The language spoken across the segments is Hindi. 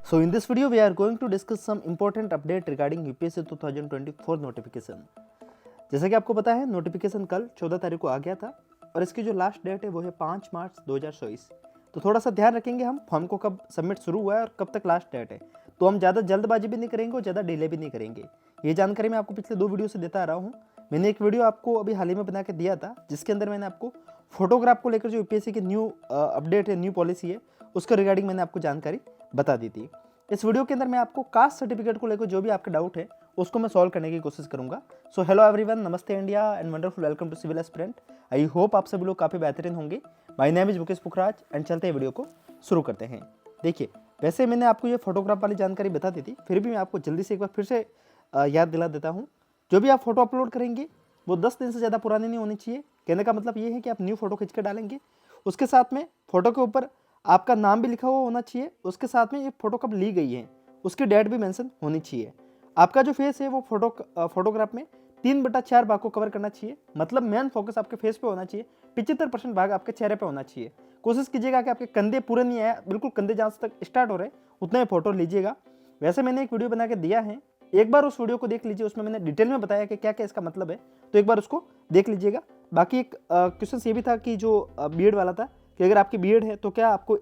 So in this video we are going to discuss some important update regarding UPSC 2024 notification. जैसा कि आपको पता है नोटिफिकेशन कल 14 तारीख को आ गया था और इसकी जो लास्ट डेट है वो है 5 मार्च 2024। तो थोड़ा सा ध्यान रखेंगे हम फॉर्म को कब सबमिट शुरू हुआ है और कब तक लास्ट डेट है। तो हम ज़्यादा जल्दबाजी भी नहीं करेंगे और ज़्यादा डिले भी नहीं करेंगे। ये जानकारी मैं आपको पिछले 2 वीडियो से देता आ रहा हूँ। मैंने एक वीडियो आपको अभी हाल ही में बना के दिया था जिसके अंदर मैंने आपको फोटोग्राफ को लेकर जो यूपीएससी की न्यू अपडेट है, न्यू पॉलिसी है, उसके रिगार्डिंग मैंने आपको जानकारी बता दी थी। इस वीडियो के अंदर मैं आपको कास्ट सर्टिफिकेट को लेकर जो भी आपका डाउट है उसको मैं सॉल्व करने की कोशिश करूंगा। सो हेलो एवरीवन, नमस्ते India and wonderful welcome to civil aspirant. I hope आप सभी लोग काफ़ी बेहतरीन होंगे। My name is Mukesh Pukhraj and चलते हैं वीडियो को शुरू करते हैं। देखिए, वैसे मैंने आपको ये फोटोग्राफ वाली जानकारी बता दी थी, फिर भी मैं आपको जल्दी से एक बार फिर से याद दिला देता हूँ। जो भी आप फोटो अपलोड करेंगे वो 10 दिन से ज़्यादा पुरानी नहीं होनी चाहिए। कहने का मतलब ये है कि आप न्यू फोटो खींच कर डालेंगे, उसके साथ में फोटो के ऊपर आपका नाम भी लिखा हुआ होना चाहिए, उसके साथ में ये फोटो कब ली गई है उसकी डेट भी मेंशन होनी चाहिए। आपका जो फेस है वो फोटोग्राफ में 3/4 भाग को कवर करना चाहिए, मतलब मेन फोकस आपके फेस पे होना चाहिए। 75% भाग आपके चेहरे पे होना चाहिए। कोशिश कीजिएगा कि आपके कंधे पूरे नहीं आया, बिल्कुल कंधे जहाँ तक स्टार्ट हो रहे उतने ही फोटो लीजिएगा। वैसे मैंने एक वीडियो बना के दिया है, एक बार उस वीडियो को देख लीजिए, उसमें मैंने डिटेल में बताया कि क्या क्या इसका मतलब है, तो एक बार उसको देख लीजिएगा। बाकी एक क्वेश्चन ये भी था कि जो बीएड वाला था कि अगर आपकी बीएड है तो क्या आपको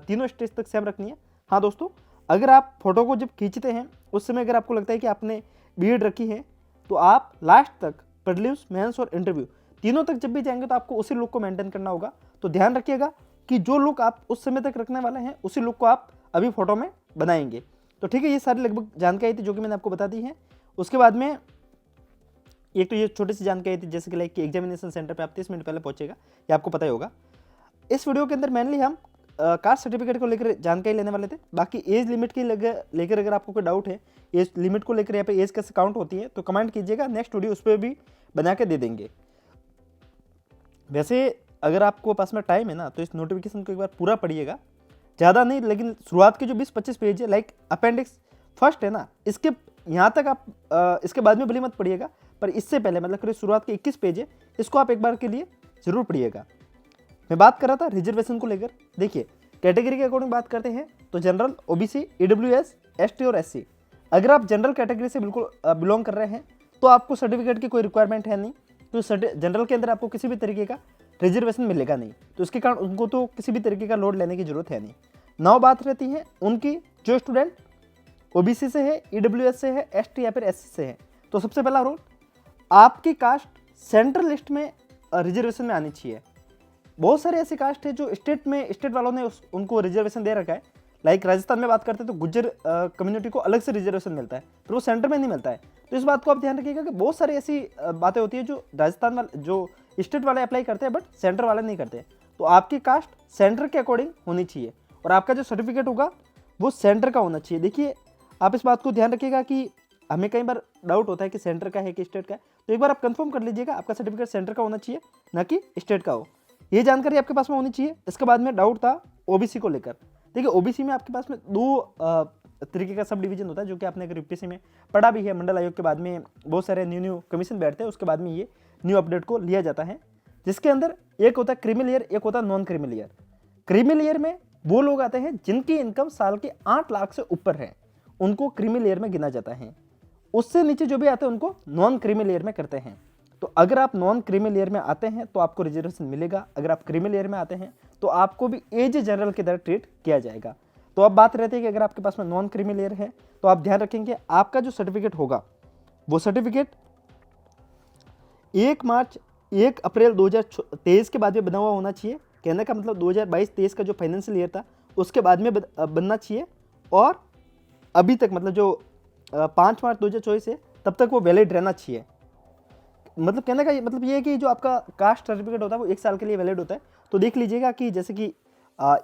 तीनों स्टेज तक सेम रखनी है। हाँ दोस्तों, अगर आप फोटो को जब खींचते हैं उस समय अगर आपको लगता है कि आपने बीएड रखी है तो आप लास्ट तक प्रीलिम्स, मेंस और इंटरव्यू तीनों तक जब भी जाएंगे तो आपको उसी लुक को मेंटेन करना होगा। तो ध्यान रखिएगा कि जो लुक आप उस समय तक रखने वाले हैं उसी लुक को आप अभी फोटो में बनाएंगे। तो ठीक है, ये सारी लगभग जानकारी थी जो कि मैंने आपको बता दी है। उसके बाद में एक तो ये छोटी सी जानकारी थी जैसे कि लाइक कि एग्जामिनेशन सेंटर पे आप 30 मिनट पहले पहुंचेगा, ये आपको पता ही होगा। इस वीडियो के अंदर मेनली हम कास्ट सर्टिफिकेट को लेकर जानकारी लेने वाले थे। बाकी एज लिमिट की लेकर अगर आपको कोई डाउट है, एज लिमिट को लेकर, यहाँ पे एज कैसे काउंट होती है, तो कमेंट कीजिएगा, नेक्स्ट वीडियो उस पर भी बना के दे देंगे। वैसे अगर आपको पास में टाइम है ना तो इस नोटिफिकेशन को एक बार पूरा पढ़िएगा, ज़्यादा नहीं, लेकिन शुरुआत के जो 20-25 पेज है लाइक अपेंडिक्स फर्स्ट है ना, इसके यहाँ तक आप इसके बाद में भले मत पढ़िएगा, पर इससे पहले मतलब करीब शुरुआत के 21 पेज है, इसको आप एक बार के लिए जरूर पढ़िएगा। मैं बात कर रहा था रिजर्वेशन को लेकर। देखिए, कैटेगरी के अकॉर्डिंग बात करते हैं तो जनरल, ओबीसी, ईडब्ल्यूएस, एसटी और एससी। अगर आप जनरल कैटेगरी से बिल्कुल बिलोंग कर रहे हैं तो आपको सर्टिफिकेट की कोई रिक्वायरमेंट है नहीं, तो जनरल के अंदर आपको किसी भी तरीके का रिजर्वेशन मिलेगा नहीं, तो इसके कारण उनको तो किसी भी तरीके का लोड लेने की जरूरत है नहीं। नौ बात रहती है उनकी जो स्टूडेंट ओबीसी से है, ईडब्ल्यूएस से है, एसटी या फिर एससी से है। तो सबसे पहला रूल, आपकी कास्ट सेंट्रल लिस्ट में रिजर्वेशन में आनी चाहिए। बहुत सारे ऐसे कास्ट है जो स्टेट वालों ने उनको रिजर्वेशन दे रखा है। लाइक राजस्थान में बात करते हैं तो गुज्जर कम्युनिटी को अलग से रिजर्वेशन मिलता है, पर वो सेंटर में नहीं मिलता है। तो इस बात को आप ध्यान रखिएगा कि बहुत सारी ऐसी बातें होती है जो राजस्थान वाले, जो स्टेट वाले अप्लाई करते हैं बट सेंटर वाले नहीं करते। तो आपकी कास्ट सेंटर के अकॉर्डिंग होनी चाहिए और आपका जो सर्टिफिकेट होगा वो सेंटर का होना चाहिए। देखिए, आप इस बात को ध्यान रखिएगा कि हमें कई बार डाउट होता है कि सेंटर का है कि स्टेट का है, तो एक बार आप कंफर्म कर लीजिएगा आपका सर्टिफिकेट सेंटर का होना चाहिए, ना कि स्टेट का हो। ये जानकारी आपके पास में होनी चाहिए। इसके बाद में डाउट था ओबीसी को लेकर। देखिए, ओबीसी में आपके पास में 2 तरीके का सब डिवीजन होता है, जो कि आपने अगर यूपीएससी में पढ़ा भी है। मंडल आयोग के बाद में बहुत सारे न्यू कमीशन बैठते हैं, उसके बाद में ये न्यू अपडेट को लिया जाता है, जिसके अंदर एक होता है क्रीमी लेयर, एक होता है non creamy layer. Creamy layer में वो लोग आते हैं जिनकी इनकम साल के 8 लाख से ऊपर है, उनको क्रीमी लेयर में गिना जाता है। उससे नीचे जो भी आते हैं उनको नॉन क्रीमी लेयर में करते हैं। तो अगर आप नॉन क्रीमी लेयर में आते हैं तो आपको रिजर्वेशन मिलेगा, अगर आप क्रीमी लेयर में आते हैं तो आपको भी एज जनरल की तरह ट्रीट किया जाएगा। तो अब बात रहती है कि अगर आपके पास में नॉन क्रीमी लेयर है तो आप ध्यान रखेंगे आपका जो सर्टिफिकेट होगा वो सर्टिफिकेट 1 अप्रैल 2023 के बाद में बना हुआ होना चाहिए। कहने का मतलब 2022-23 का जो फाइनेंशियल ईयर था उसके बाद में बनना चाहिए, और अभी तक मतलब जो 5 मार्च 2024 है तब तक वो वैलिड रहना चाहिए। मतलब कहने का मतलब ये है कि जो आपका कास्ट सर्टिफिकेट होता है वो 1 साल के लिए वैलिड होता है। तो देख लीजिएगा कि जैसे कि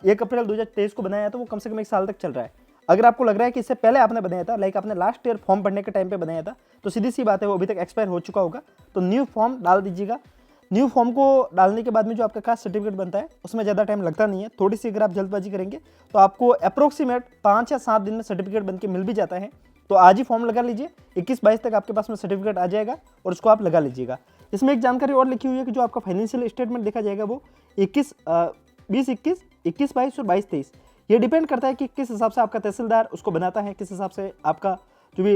1 अप्रैल 2023 को बनाया तो वो कम से कम 1 साल तक चल रहा है। अगर आपको लग रहा है कि इससे पहले आपने बनाया था, लाइक आपने लास्ट ईयर फॉर्म भरने के टाइम पे बनाया था, तो सीधी सी बात है वो अभी तक एक्सपायर हो चुका होगा। तो न्यू फॉर्म डाल दीजिएगा। न्यू फॉर्म को डालने के बाद में जो आपका कास्ट सर्टिफिकेट बनता है उसमें ज़्यादा टाइम लगता नहीं है। थोड़ी सी अगर आप जल्दबाजी करेंगे तो आपको अप्रोक्सीमेट 5 या 7 दिन में सर्टिफिकेट बन के मिल भी जाता है। तो आज ही फॉर्म लगा लीजिए, 21-22 तक आपके पास में सर्टिफिकेट आ जाएगा और उसको आप लगा लीजिएगा। इसमें एक जानकारी और लिखी हुई है कि जो आपका फाइनेंशियल स्टेटमेंट देखा जाएगा वो 20-21, 21-22 और 22-23 ये डिपेंड करता है कि किस हिसाब से आपका तहसीलदार उसको बनाता है, किस हिसाब से आपका जो भी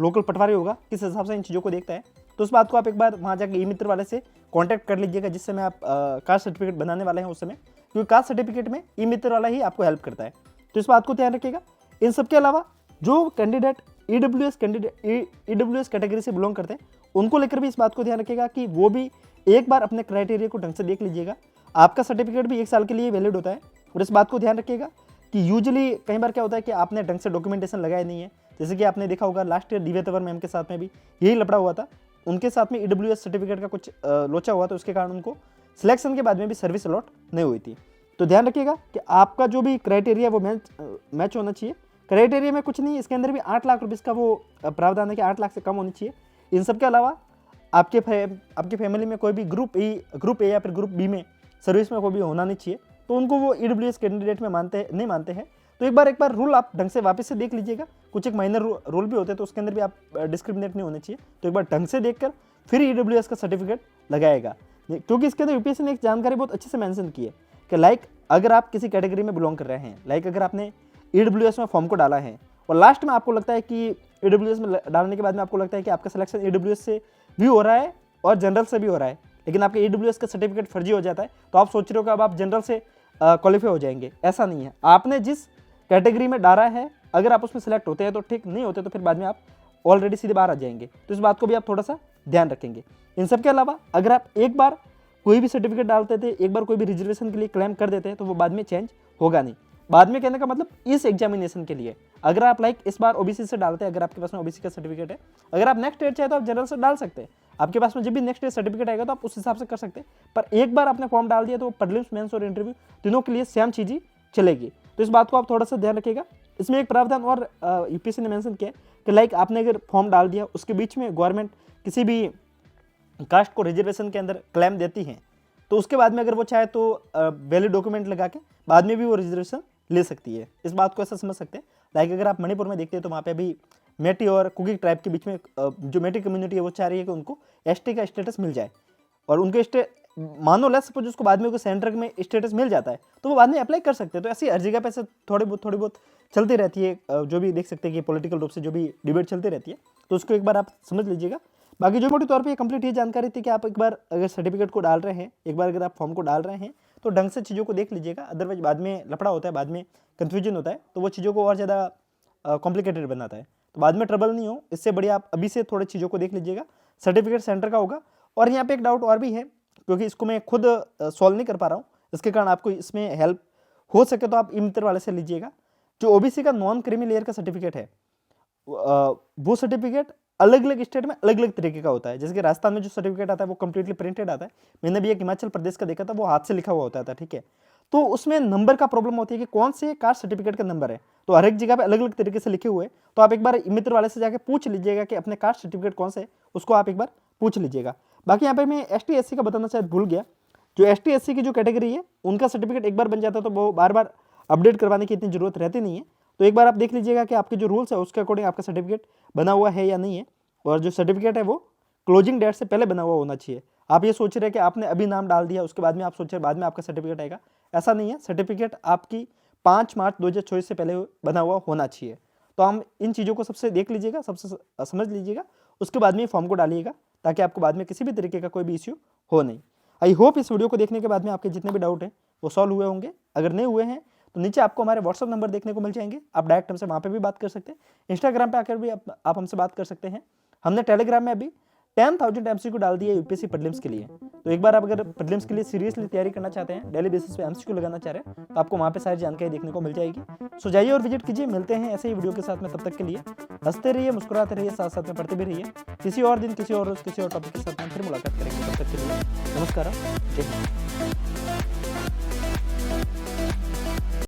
लोकल पटवारी होगा किस हिसाब से इन चीज़ों को देखता है। तो उस बात को आप एक बार वहाँ जाकर ई मित्र वाले से कांटेक्ट कर लीजिएगा जिस समय आप कास्ट सर्टिफिकेट बनाने वाले हैं उस समय, क्योंकि कास्ट सर्टिफिकेट में ई मित्र वाला ही आपको हेल्प करता है। तो इस बात को ध्यान रखिएगा। इन सब के अलावा जो कैंडिडेट ईडब्ल्यूएस कैटेगरी से बिलोंग करते हैं उनको लेकर भी इस बात को ध्यान रखिएगा कि वो भी एक बार अपने क्राइटेरिया को ढंग से देख लीजिएगा। आपका सर्टिफिकेट भी 1 साल के लिए वैलिड होता है और इस बात को ध्यान रखिएगा कि यूजुअली कई बार क्या होता है कि आपने ढंग से डॉक्यूमेंटेशन लगाया नहीं है। जैसे कि आपने देखा होगा last year Divya Tanwar ma'am के साथ में भी यही लफड़ा हुआ था, उनके साथ में ईडब्ल्यूएस सर्टिफिकेट का कुछ लोचा हुआ, तो उसके कारण उनको सिलेक्शन के बाद में भी सर्विस अलॉट नहीं हुई थी। तो ध्यान रखिएगा कि आपका जो भी क्राइटेरिया वो मैच होना चाहिए। क्राइटेरिया में कुछ नहीं, इसके अंदर भी 8 लाख रुपये का वो प्रावधान है कि 8 लाख से कम होनी चाहिए। इन सब के अलावा आपके फैमिली में कोई भी ग्रुप ए या फिर ग्रुप बी में सर्विस में कोई भी होना नहीं चाहिए, तो उनको वो ईडब्ल्यूएस कैंडिडेट में नहीं मानते हैं। तो एक बार रूल आप ढंग से वापस से देख लीजिएगा। कुछ एक माइनर रूल भी होते हैं तो उसके अंदर भी आप डिस्क्रिमिनेट नहीं होने चाहिए। तो एक बार ढंग से देखकर फिर ईडब्ल्यूएस का सर्टिफिकेट लगाएगा, क्योंकि इसके अंदर यूपीएससी ने एक जानकारी बहुत अच्छे से मेंशन की है कि लाइक अगर आप किसी कैटेगरी में बिलोंग कर रहे हैं, लाइक अगर आपने ईडब्ल्यूएस में फॉर्म को डाला है और लास्ट में आपको लगता है कि ईडब्ल्यूएस में डालने के बाद में आपको लगता है कि आपका सिलेक्शन ईडब्ल्यूएस से भी हो रहा है और जनरल से भी हो रहा है, लेकिन आपके ईडब्ल्यूएस का सर्टिफिकेट फर्जी हो जाता है, तो आप सोच रहे हो कि अब आप जनरल से क्वालिफाई हो जाएंगे। ऐसा नहीं है। आपने जिस कैटेगरी में डाला है अगर आप उसमें सेलेक्ट होते हैं तो ठीक, नहीं होते तो फिर बाद में आप ऑलरेडी सीधे बाहर आ जाएंगे। तो इस बात को भी आप थोड़ा सा ध्यान रखेंगे। इन सब के अलावा अगर आप एक बार कोई भी सर्टिफिकेट डालते थे, एक बार कोई भी रिजर्वेशन के लिए क्लेम कर देते हैं तो वो बाद में चेंज होगा नहीं। बाद में कहने का मतलब इस एग्जामिनेशन के लिए अगर आप लाइक इस बार ओबीसी से डालते हैं, अगर आपके पास में ओबीसी का सर्टिफिकेट है, अगर आप नेक्स्ट ईयर चाहे तो आप जनरल से डाल सकते हैं। आपके पास में जब भी नेक्स्ट ईयर सर्टिफिकेट आएगा तो आप उस हिसाब से कर सकते हैं। पर एक बार आपने फॉर्म डाल दिया तो प्रीलिम्स, मेंस और इंटरव्यू तीनों के लिए सेम चीज़ ही चलेगी। तो इस बात को आप थोड़ा सा ध्यान रखिएगा। इसमें एक प्रावधान और यूपीएससी ने मेंशन किया है कि लाइक आपने अगर फॉर्म डाल दिया उसके बीच में गवर्नमेंट किसी भी कास्ट को रिजर्वेशन के अंदर क्लेम देती है तो उसके बाद में अगर वो चाहे तो वैलिड डॉक्यूमेंट लगा के बाद में भी वो रिजर्वेशन ले सकती है। इस बात को ऐसा समझ सकते हैं। लाइक अगर आप मणिपुर में देखते हैं तो वहाँ पे अभी मेटी और कुकी ट्राइब के बीच में जो मेटी कम्युनिटी है वो चाह रही है कि उनको एसटी का स्टेटस मिल जाए और उनके मानो लेस सपोज उसको बाद में सेंटर में स्टेटस मिल जाता है तो वो बाद में अप्लाई कर सकते हैं। तो ऐसी हर जगह पे ऐसे थोड़ी बहुत चलती रहती है, जो भी देख सकते हैं कि पॉलिटिकल रूप से जो भी डिबेट चलती रहती है, तो उसको एक बार आप समझ लीजिएगा। बाकी जो मोटे तौर पे कंप्लीट ये जानकारी थी कि आप एक बार अगर सर्टिफिकेट को डाल रहे हैं, एक बार अगर आप फॉर्म को डाल रहे हैं तो ढंग से चीज़ों को देख लीजिएगा, अदरवाइज बाद में लफड़ा होता है, बाद में कन्फ्यूजन होता है, तो वो चीज़ों को और ज़्यादा कॉम्प्लिकेटेड बनाता है। तो बाद में ट्रबल नहीं हो, इससे बढ़िया आप अभी से थोड़ी चीज़ों को देख लीजिएगा। सर्टिफिकेट सेंटर का होगा। और यहाँ पे एक डाउट और भी है, क्योंकि इसको मैं खुद सॉल्व नहीं कर पा रहा हूँ, इसके कारण आपको इसमें हेल्प हो सके तो आप ई मित्र वाले से लीजिएगा। जो ओबीसी का नॉन क्रीमी लेयर का सर्टिफिकेट है वो सर्टिफिकेट अलग अलग स्टेट में अलग अलग तरीके का होता है। जैसे कि राजस्थान में जो सर्टिफिकेट आता है वो कंप्लीटली प्रिंटेड आता है। मैंने भी एक हिमाचल प्रदेश का देखा था, वो हाथ से लिखा हुआ होता था, ठीक है। तो उसमें नंबर का प्रॉब्लम होती है कि कौन से कास्ट सर्टिफिकेट का नंबर है, तो हर एक जगह पे अलग अलग तरीके से लिखे हुए हैं। तो आप एक बार ई मित्र वाले से जाकर पूछ लीजिएगा कि अपने कास्ट सर्टिफिकेट कौन से है, उसको आप एक बार पूछ लीजिएगा। बाकी यहाँ पे मैं ST SC का बताना शायद भूल गया। जो ST SC की जो कैटेगरी है उनका सर्टिफिकेट एक बार बन जाता है तो वो बार बार अपडेट करवाने की इतनी जरूरत रहती नहीं है। तो एक बार आप देख लीजिएगा कि आपके जो रूल्स है उसके अकॉर्डिंग आपका सर्टिफिकेट बना हुआ है या नहीं है, और जो सर्टिफिकेट है वो क्लोजिंग डेट से पहले बना हुआ होना चाहिए। आप ये सोच रहे हैं कि आपने अभी नाम डाल दिया उसके बाद में आप सोच रहे बाद में आपका सर्टिफिकेट आएगा, ऐसा नहीं है। सर्टिफिकेट आपकी 5 मार्च 2024 से पहले बना हुआ होना चाहिए। तो हम इन चीज़ों को सबसे देख लीजिएगा, सबसे समझ लीजिएगा, उसके बाद में फॉर्म को डालिएगा ताकि आपको बाद में किसी भी तरीके का कोई भी इश्यू हो नहीं। आई होप इस वीडियो को देखने के बाद में आपके जितने भी डाउट हैं वो सॉल्व हुए होंगे। अगर नहीं हुए हैं तो नीचे आपको हमारे व्हाट्सअप नंबर देखने को मिल जाएंगे, आप डायरेक्ट हमसे वहाँ पे भी बात कर सकते हैं। इंस्टाग्राम पे आकर भी आप हमसे बात कर सकते हैं। हमने टेलीग्राम में अभी 10,000 MCQ डाल दिए यूपीएससी प्रीलिम्स के लिए। तो एक बार आप अगर प्रीलिम्स के लिए सीरियसली तैयारी करना चाहते हैं, डेली बेसिस पे MCQ लगाना चाह रहे हैं, तो आपको वहाँ पे सारी जानकारी देखने को मिल जाएगी। सो जाइए और विजिट कीजिए। मिलते हैं ऐसे ही वीडियो के साथ में, तब तक के लिए हंसते रहिए, मुस्कुराते रहिए, साथ साथ में पढ़ते भी रहिए। किसी और दिन, किसी और रोज, किसी और टॉपिक के साथ में फिर मुलाकात करेंगे। तब तक के लिए नमस्कार, जय हिंद।